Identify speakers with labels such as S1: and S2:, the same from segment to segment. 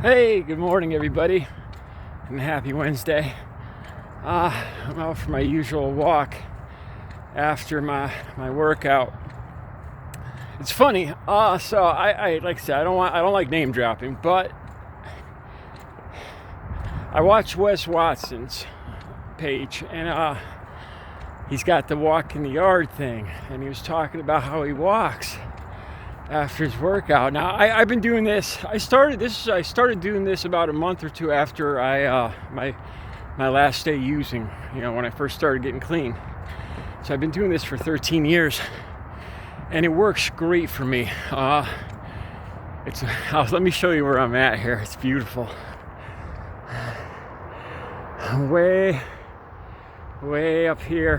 S1: Hey, good morning, everybody, and happy Wednesday. I'm out for my usual walk after my workout. It's funny. So I like I said, I don't like name dropping, but I watched Wes Watson's page, and he's got the walk in the yard thing, and he was talking about how he walks after his workout. Now I've been doing this. I started doing this about a month or two after my last day using. When I first started getting clean. So I've been doing this for 13 years, and it works great for me. Let me show you where I'm at here. It's beautiful. I'm way up here.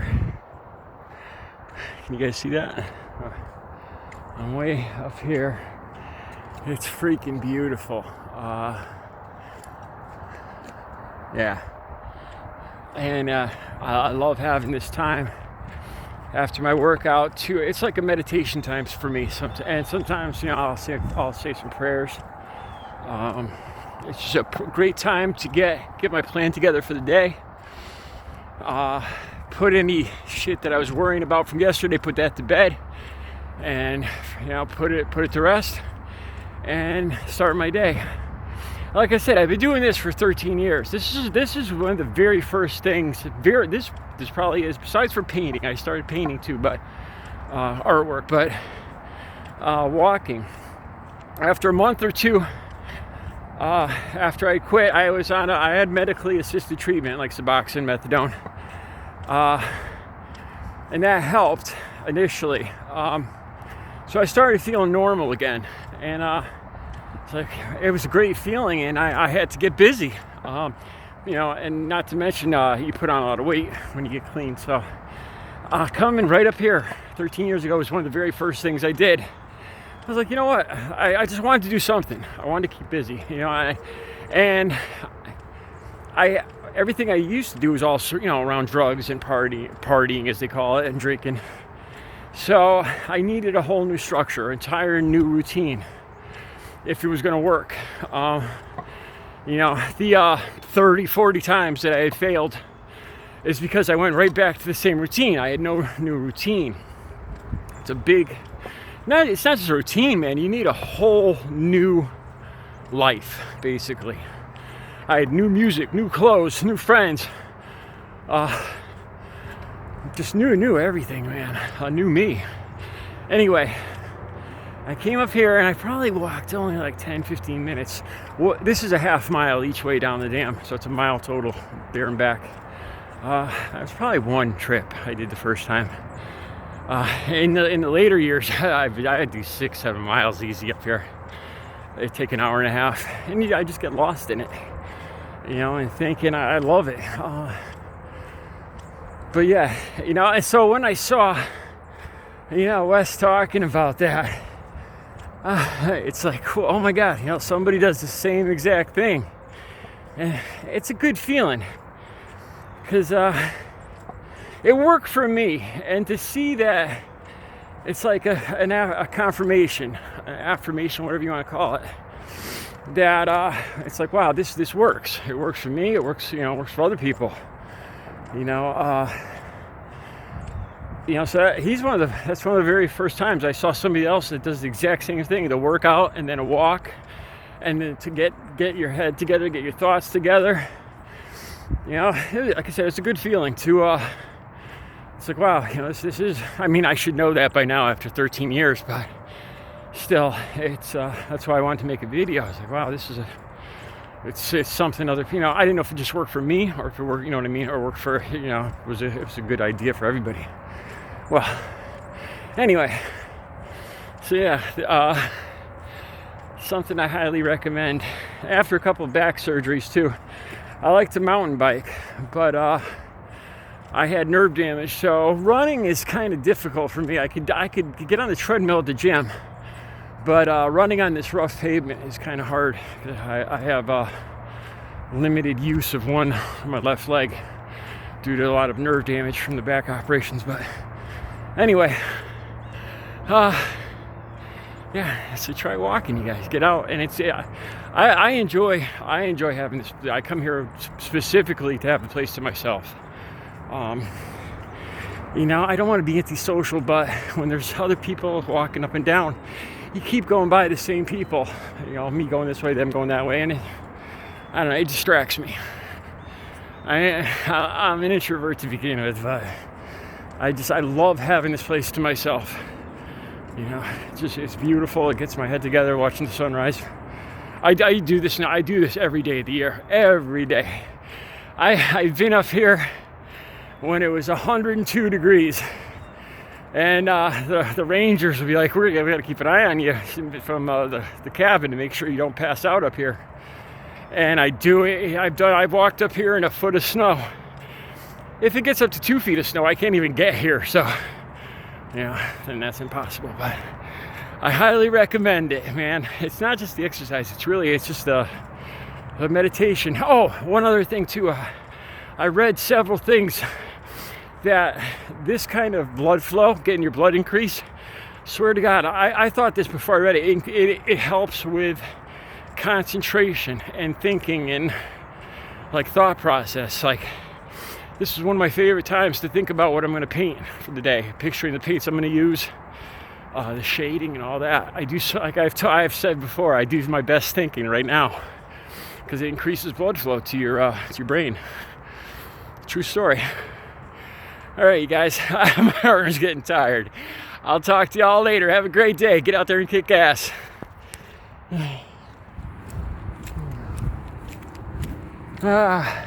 S1: Can you guys see that? I'm way up here. It's freaking beautiful. Yeah. And I love having this time after my workout too. It's like a meditation time for me. And sometimes, I'll say some prayers. It's just a great time to get my plan together for the day. Put any shit that I was worrying about from yesterday, put that to bed. And put it to rest and start my day. Like I said, I've been doing this for 13 years. This is one of the very first things. This probably is, besides for painting. I started painting too, but artwork. But walking. After a month or two, after I quit, I had medically assisted treatment like Suboxone, methadone, and that helped initially. So I started feeling normal again, and it was a great feeling, and I had to get busy, and not to mention you put on a lot of weight when you get clean. So coming right up here 13 years ago was one of the very first things I did. I was like, you know what, I just wanted to do something. I wanted to keep busy, everything I used to do was all around drugs and partying as they call it, and drinking. So I needed a whole new structure, entire new routine, if it was going to work. The 30, 40 times that I had failed is because I went right back to the same routine. I had no new routine. It's not just a routine, man. You need a whole new life, basically. I had new music, new clothes, new friends. Just knew everything, man. I knew me. Anyway, I came up here and I probably walked only like 10, 15 minutes. Well, this is a half mile each way down the dam, so it's a mile total there and back. It was probably one trip I did the first time. In the later years, I'd do 6-7 miles easy up here. It'd take an hour and a half, and I just get lost in it, and thinking I love it. But yeah, and so when I saw, Wes talking about that, it's like, cool, oh my God, somebody does the same exact thing. And it's a good feeling, because it worked for me. And to see that, it's like a confirmation, an affirmation, whatever you want to call it, that it's like, wow, this works. It works for me. It works, works for other people. So that's one of the very first times I saw somebody else that does the exact same thing, the workout and then a walk, and then to get your head together, get your thoughts together. Like I said, it's a good feeling to, it's like, wow, this is, I should know that by now after 13 years, but still, it's, that's why I wanted to make a video. I was like, wow, it's something other, I didn't know if it just worked for me or if it worked, or worked for, it was a good idea for everybody. Well, anyway, so yeah, something I highly recommend. After a couple of back surgeries too, I like to mountain bike, but I had nerve damage, so running is kind of difficult for me. I could get on the treadmill at the gym, but running on this rough pavement is kind of hard. I have limited use of my left leg due to a lot of nerve damage from the back operations. But anyway, yeah, so try walking, you guys. Get out, and it's I enjoy having this. I come here specifically to have a place to myself. You know, I don't want to be antisocial, but when there's other people walking up and down, you keep going by the same people. You know, me going this way, them going that way, and I don't know, it distracts me. I'm an introvert to begin with, but I love having this place to myself. You know, it's beautiful. It gets my head together watching the sunrise. I do this now. I do this every day of the year. Every day. I've been up here when it was 102 degrees. And the rangers would be like, we got to keep an eye on you from the cabin to make sure you don't pass out up here. And I do it. I've walked up here in a foot of snow. If it gets up to 2 feet of snow, I can't even get here. So, you know, then that's impossible. But I highly recommend it, man. It's not just the exercise. It's just the meditation. Oh, one other thing too. I read several things that this kind of blood flow, getting your blood increased, swear to God, I thought this before I read it. It helps with concentration and thinking and like thought process. Like, this is one of my favorite times to think about what I'm going to paint for the day, picturing the paints I'm going to use, the shading and all that. I do, like I've said before, I do my best thinking right now because it increases blood flow to your brain. True story. All right, you guys, my arm's getting tired. I'll talk to y'all later. Have a great day. Get out there and kick ass. Ah.